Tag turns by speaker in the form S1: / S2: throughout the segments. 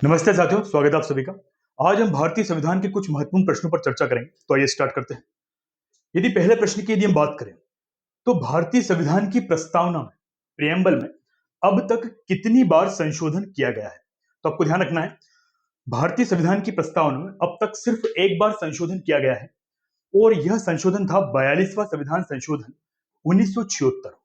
S1: नमस्ते साथियों, स्वागत है आप सभी का। आज हम भारतीय संविधान के कुछ महत्वपूर्ण प्रश्नों पर चर्चा करेंगे। तो आइए स्टार्ट करते हैं। यदि पहले प्रश्न की हम बात करें तो भारतीय संविधान की प्रस्तावना में, प्रियम्बल में अब तक कितनी बार संशोधन किया गया है? तो आपको ध्यान रखना है, भारतीय संविधान की प्रस्तावना में अब तक सिर्फ एक बार संशोधन किया गया है और यह संशोधन था 42वां संविधान संशोधन 1976।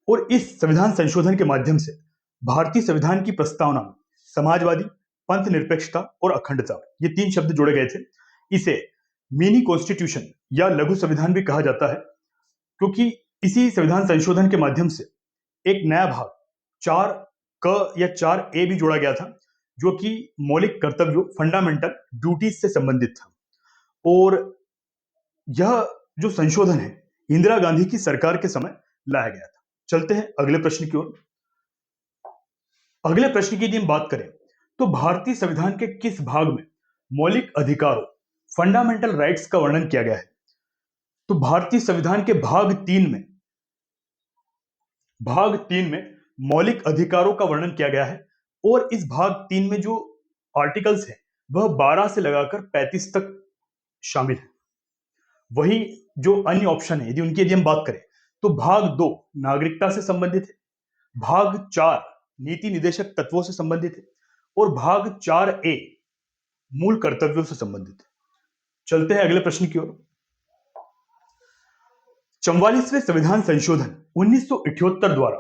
S1: और इस संविधान संशोधन के माध्यम से भारतीय संविधान की प्रस्तावना में समाजवादी, पंथ निरपेक्षता और अखंडता, ये तीन शब्द जोड़े गए थे। इसे मिनी कॉन्स्टिट्यूशन या लघु संविधान भी कहा जाता है, क्योंकि इसी संविधान संशोधन के माध्यम से एक नया भाग 4 क या 4 ए भी जोड़ा गया था, जो कि मौलिक कर्तव्यों, फंडामेंटल ड्यूटीज से संबंधित था। और यह जो संशोधन है इंदिरा गांधी की सरकार के समय लाया गया था। चलते हैं अगले प्रश्न की ओर। अगले प्रश्न की यदि हम बात करें तो भारतीय संविधान के किस भाग में मौलिक अधिकारों, फंडामेंटल राइट्स का वर्णन किया गया है? तो भारतीय संविधान के भाग 3 में मौलिक अधिकारों का वर्णन किया गया है। और इस भाग 3 में जो आर्टिकल्स है वह 12 से लगाकर 35 तक शामिल है। वही जो अन्य ऑप्शन है यदि हम बात करें तो भाग 2 नागरिकता से संबंधित है, भाग 4 नीति निदेशक तत्वों से संबंधित है और भाग 4 ए मूल कर्तव्यों से संबंधित है। चलते हैं अगले प्रश्न की ओर। 44वें संविधान संशोधन 1978 द्वारा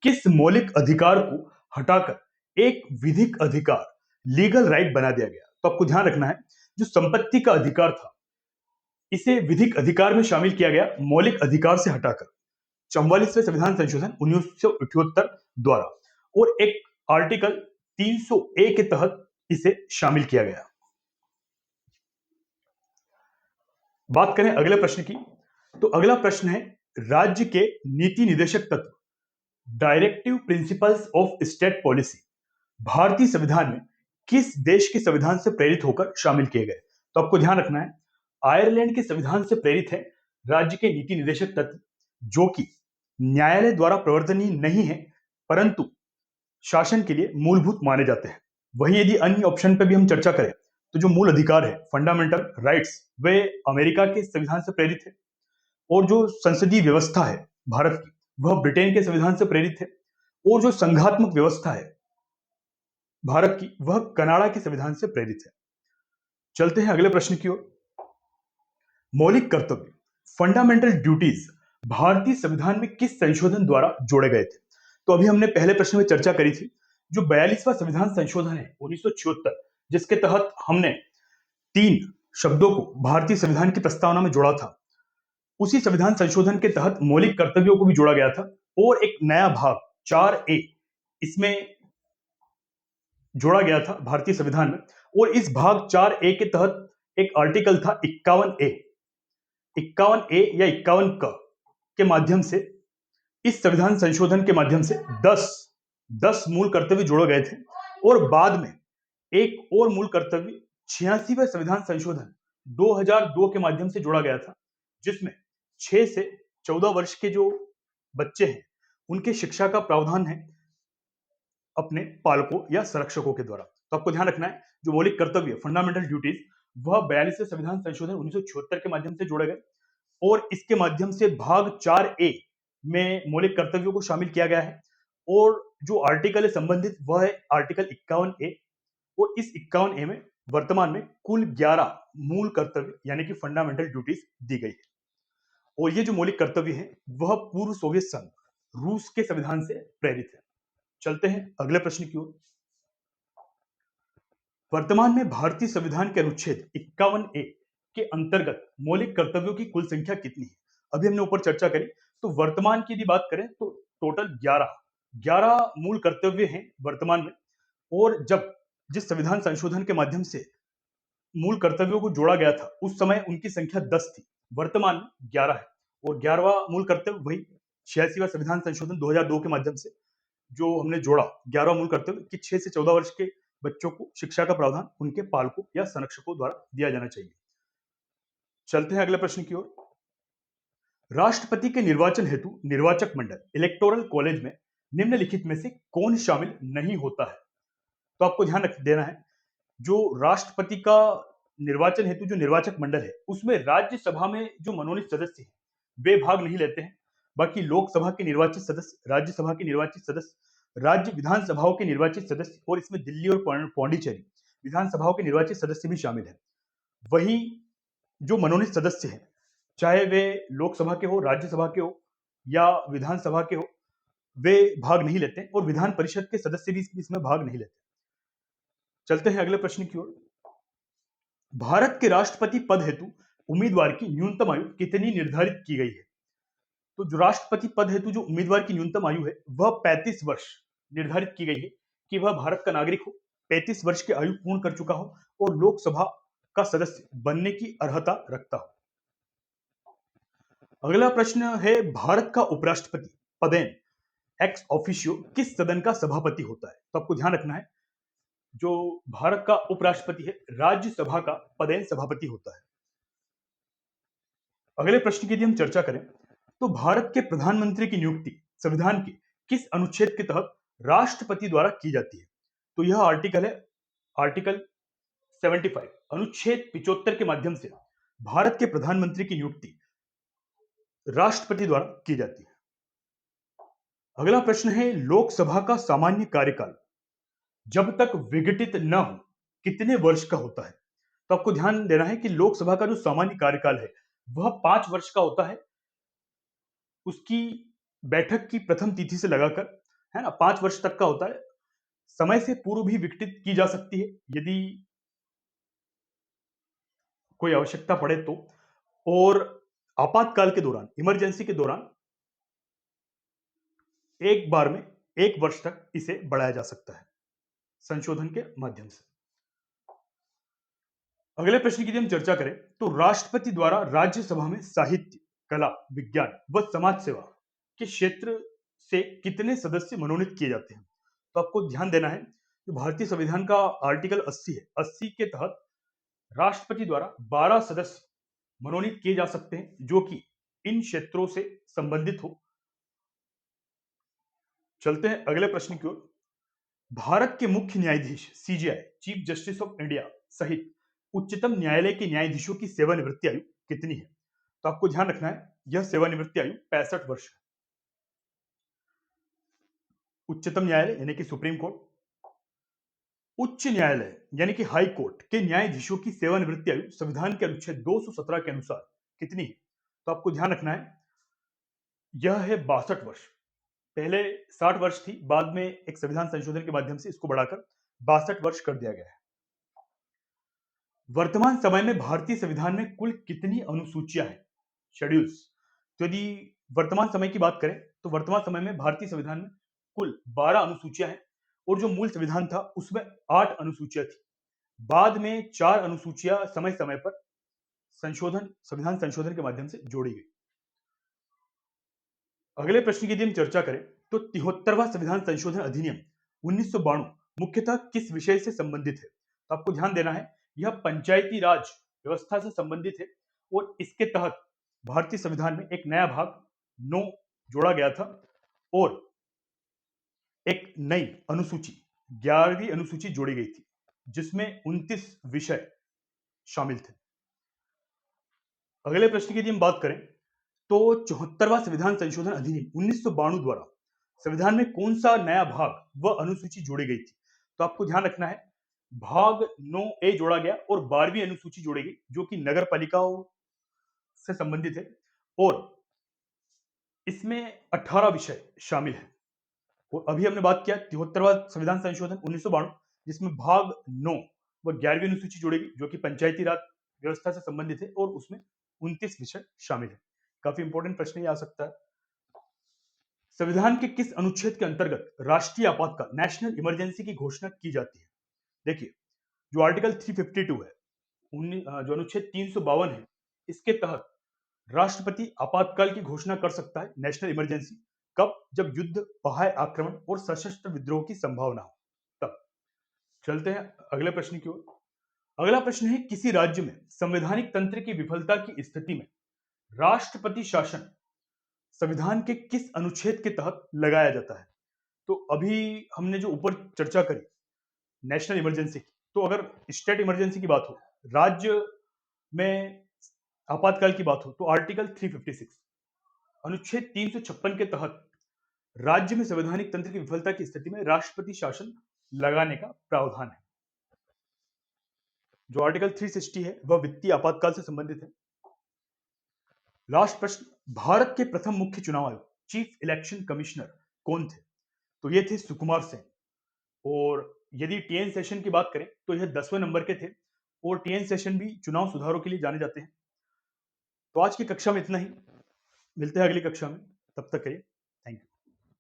S1: किस मौलिक अधिकार को हटाकर एक विधिक अधिकार, लीगल राइट बना दिया गया? तो आपको ध्यान रखना है, जो संपत्ति का अधिकार था इसे विधिक अधिकार में शामिल किया गया, मौलिक अधिकार से हटाकर 44वें संविधान संशोधन 1978 द्वारा। और एक आर्टिकल 300 ए के तहत इसे शामिल किया गया। बात करें अगले प्रश्न की, तो अगला प्रश्न है राज्य के नीति निदेशक तत्व, directive principles of state policy भारतीय संविधान में किस देश के संविधान से प्रेरित होकर शामिल किए गए? तो आपको ध्यान रखना है, आयरलैंड के संविधान से प्रेरित है राज्य के नीति निदेशक तत्व, जो कि न्यायालय द्वारा प्रवर्तनीय नहीं है परंतु शासन के लिए मूलभूत माने जाते हैं। वही यदि अन्य ऑप्शन पर भी हम चर्चा करें तो जो मूल अधिकार है, फंडामेंटल राइट्स, वे अमेरिका के संविधान से प्रेरित है। और जो संसदीय व्यवस्था है भारत की, वह ब्रिटेन के संविधान से प्रेरित है। और जो संघात्मक व्यवस्था है भारत की, वह कनाडा के संविधान से प्रेरित है। चलते हैं अगले प्रश्न की ओर। मौलिक कर्तव्य, फंडामेंटल ड्यूटीज भारतीय संविधान में किस संशोधन द्वारा जोड़े गए थे? तो अभी हमने पहले प्रश्न में चर्चा करी थी, जो 42वां संविधान संशोधन है 1976, जिसके तहत हमने 3 शब्दों को भारतीय संविधान की प्रस्तावना में जोड़ा था। उसी संविधान संशोधन के तहत मौलिक कर्तव्यों को भी जोड़ा गया था और एक नया भाग 4 ए इसमें जोड़ा गया था भारतीय संविधान में। और इस भाग 4 ए के तहत एक आर्टिकल था 51 ए, 51 ए या 51 क के माध्यम से इस संविधान संशोधन के माध्यम से 10 मूल कर्तव्य जोड़े गए थे। और बाद में एक और मूल कर्तव्य 86वें संविधान संशोधन 2002 के माध्यम से जोड़ा गया था, जिसमें 6 से 14 वर्ष के जो बच्चे हैं उनके शिक्षा का प्रावधान है अपने पालकों या संरक्षकों के द्वारा। तो आपको ध्यान रखना है, जो मौलिक कर्तव्य, फंडामेंटल ड्यूटीज, वह 42वें संविधान संशोधन 1976 के माध्यम से जोड़े गए। और इसके माध्यम से भाग 4 ए में मौलिक कर्तव्यों को शामिल किया गया है। और जो आर्टिकल है संबंधित, वह है आर्टिकल 51 ए। और इस 51 ए में वर्तमान में कुल 11 मूल कर्तव्य यानी कि फंडामेंटल ड्यूटीज दी गई है। और ये जो मौलिक कर्तव्य है वह पूर्व सोवियत संघ रूस के संविधान से प्रेरित है। चलते हैं अगले प्रश्न की ओर। वर्तमान में भारतीय संविधान के अनुच्छेद 51 ए के अंतर्गत मौलिक कर्तव्यों की कुल संख्या कितनी है? अभी हमने ऊपर चर्चा करी, तो वर्तमान की यदि बात करें तो टोटल 11 मूल कर्तव्य हैं वर्तमान में। और जब जिस संविधान संशोधन के माध्यम से मूल कर्तव्यों को जोड़ा गया था उस समय उनकी संख्या 10 थी, वर्तमान में 11 है। और 11वां मूल कर्तव्य वही 86वां संविधान संशोधन 2002 के माध्यम से जो हमने जोड़ा, 11वां मूल कर्तव्य कि 6 से 14 वर्ष के बच्चों को शिक्षा का प्रावधान उनके पालकों या संरक्षकों द्वारा दिया जाना चाहिए। चलते हैं अगले प्रश्न की ओर। राष्ट्रपति के निर्वाचन हेतु निर्वाचक मंडल, इलेक्टोरल कॉलेज में निम्नलिखित में से कौन शामिल नहीं होता है? तो आपको ध्यान रख देना है, जो राष्ट्रपति का निर्वाचन हेतु जो निर्वाचक मंडल है, उसमें राज्यसभा में जो मनोनीत सदस्य हैं, वे भाग नहीं लेते हैं। बाकी लोकसभा के निर्वाचित सदस्य, राज्यसभा के निर्वाचित सदस्य, राज्य विधानसभाओं के निर्वाचित सदस्य और इसमें दिल्ली और पौंडीचेरी विधानसभाओं के निर्वाचित सदस्य भी शामिल हैं। वहीं जो मनोनीत सदस्य हैं, चाहे वे लोकसभा के हो, राज्यसभा के हो या विधानसभा के हो, वे भाग नहीं लेते हैं और विधान परिषद के सदस्य भी इसमें भाग नहीं लेते। चलते हैं अगले प्रश्न की ओर। भारत के राष्ट्रपति पद हेतु उम्मीदवार की न्यूनतम आयु कितनी निर्धारित की गई है? तो जो राष्ट्रपति पद हेतु जो उम्मीदवार की न्यूनतम आयु है, वह 35 वर्ष निर्धारित की गई है कि वह भारत का नागरिक हो, 35 वर्ष की आयु पूर्ण कर चुका हो और लोकसभा का सदस्य बनने की अर्हता रखता हो। अगला प्रश्न है, भारत का उपराष्ट्रपति पदेन एक्स ऑफिशियो किस सदन का सभापति होता है? तो आपको ध्यान रखना है, जो भारत का उपराष्ट्रपति है, राज्यसभा का पदेन सभापति होता है। अगले प्रश्न की यदि हम चर्चा करें, तो भारत के प्रधानमंत्री की नियुक्ति संविधान के किस अनुच्छेद के तहत राष्ट्रपति द्वारा की जाती है? तो यह आर्टिकल है आर्टिकल 75, अनुच्छेद 75 के माध्यम से भारत के प्रधानमंत्री की नियुक्ति राष्ट्रपति द्वारा की जाती है। अगला प्रश्न है, लोकसभा का सामान्य कार्यकाल जब तक विघटित न हो कितने वर्ष का होता है? तो आपको ध्यान देना है कि लोकसभा का जो सामान्य कार्यकाल है, वह 5 वर्ष का होता है। उसकी बैठक की प्रथम तिथि से लगाकर, है ना, 5 वर्ष तक का होता है। समय से पूर्व भी विघटित की जा सकती है यदि कोई आवश्यकता पड़े तो। और आपातकाल के दौरान, इमरजेंसी के दौरान एक बार में 1 वर्ष तक इसे बढ़ाया जा सकता है संशोधन के माध्यम से। अगले प्रश्न की यदि हम चर्चा करें, तो राष्ट्रपति द्वारा राज्यसभा में साहित्य, कला, विज्ञान व समाज सेवा के क्षेत्र से कितने सदस्य मनोनीत किए जाते हैं? तो आपको ध्यान देना है, कि भारतीय संविधान का आर्टिकल 80 है, 80 के तहत राष्ट्रपति द्वारा 12 सदस्य मनोनीत किए जा सकते हैं, जो कि इन क्षेत्रों से संबंधित हो। चलते हैं अगले प्रश्न की ओर। भारत के मुख्य न्यायाधीश CJI, chief justice of India सहित उच्चतम न्यायालय के न्यायाधीशों की सेवानिवृत्ति आयु कितनी है? तो आपको ध्यान रखना है, यह सेवानिवृत्ति आयु 65 वर्ष है। उच्चतम न्यायालय यानी कि सुप्रीम कोर्ट, उच्च न्यायालय यानी कि हाई कोर्ट के न्यायाधीशों की सेवानिवृत्ति आयु संविधान के अनुच्छेद 217 के अनुसार कितनी है? तो आपको ध्यान रखना है, यह है 62 वर्ष। पहले 60 वर्ष थी, बाद में एक संविधान संशोधन के माध्यम से इसको बढ़ाकर 62 वर्ष कर दिया गया है। वर्तमान समय में भारतीय संविधान में कुल कितनी अनुसूचियां हैं, शेड्यूल्स? तो यदि वर्तमान समय की बात करें, तो वर्तमान समय में भारतीय संविधान में कुल 12 अनुसूचियां हैं और जो मूल संविधान था उसमें 8 अनुसूचियां थी। बाद में 4 अनुसूचियां समय समय पर संविधान संशोधन के माध्यम से जोड़ी गई। अगले प्रश्न की यदि हम चर्चा करें, तो 73वां संविधान संशोधन अधिनियम 1992 मुख्यतः किस विषय से संबंधित है? तो आपको ध्यान देना है, यह पंचायती राज व्यवस्था से संबंधित है और इसके तहत भारतीय संविधान में एक नया भाग 9 जोड़ा गया था और एक नई अनुसूची 11वीं अनुसूची जोड़ी गई थी, जिसमें 29 विषय शामिल थे। अगले प्रश्न की यदि हम बात करें, तो 74वां संविधान संशोधन अधिनियम 1992 द्वारा संविधान में कौन सा नया भाग व अनुसूची जोड़ी गई थी? तो आपको ध्यान रखना है, भाग 9A जोड़ा गया और 12वीं अनुसूची जोड़ी गई, जो कि नगर पालिकाओं से संबंधित है और इसमें 18 विषय शामिल है। और अभी हमने बात किया 73वां संविधान संशोधन 1992, जिसमें भाग 9 व 11वीं अनुसूची जोड़ी गई, जो कि पंचायती राज व्यवस्था से संबंधित है और उसमें 29 विषय शामिल है। काफी इंपॉर्टेंट प्रश्न ये आ सकता है। संविधान के किस अनुच्छेद के अंतर्गत राष्ट्रीय आपातकाल, नेशनल इमरजेंसी की घोषणा की जाती है? देखिए, जो आर्टिकल 352 है, जो अनुच्छेद 352 है, इसके तहत राष्ट्रपति आपातकाल की घोषणा कर सकता है, नेशनल इमरजेंसी। कब? जब युद्ध, बाह्य आक्रमण और सशस्त्र विद्रोह की संभावना हो, तब। चलते हैं अगले प्रश्न की ओर। अगला प्रश्न है, किसी राज्य में संवैधानिक तंत्र की विफलता की स्थिति में राष्ट्रपति शासन संविधान के किस अनुच्छेद के तहत लगाया जाता है? तो अभी हमने जो ऊपर चर्चा करी नेशनल इमरजेंसी की, तो अगर स्टेट इमरजेंसी की बात हो, राज्य में आपातकाल की बात हो, तो आर्टिकल 356 अनुच्छेद 356 के तहत राज्य में संवैधानिक तंत्र की विफलता की स्थिति में राष्ट्रपति शासन लगाने का प्रावधान है। जो आर्टिकल 360 है वह वित्तीय आपातकाल से संबंधित है। लास्ट प्रश्न, भारत के प्रथम मुख्य चुनाव आयुक्त चीफ इलेक्शन कमिश्नर कौन थे? तो ये थे सुकुमार सेन। और यदि टीएन सेशन की बात करें तो यह 10वें नंबर के थे और टीएन सेशन भी चुनाव सुधारों के लिए जाने जाते हैं। तो आज की कक्षा में इतना ही, मिलते हैं अगली कक्षा में, तब तक के लिए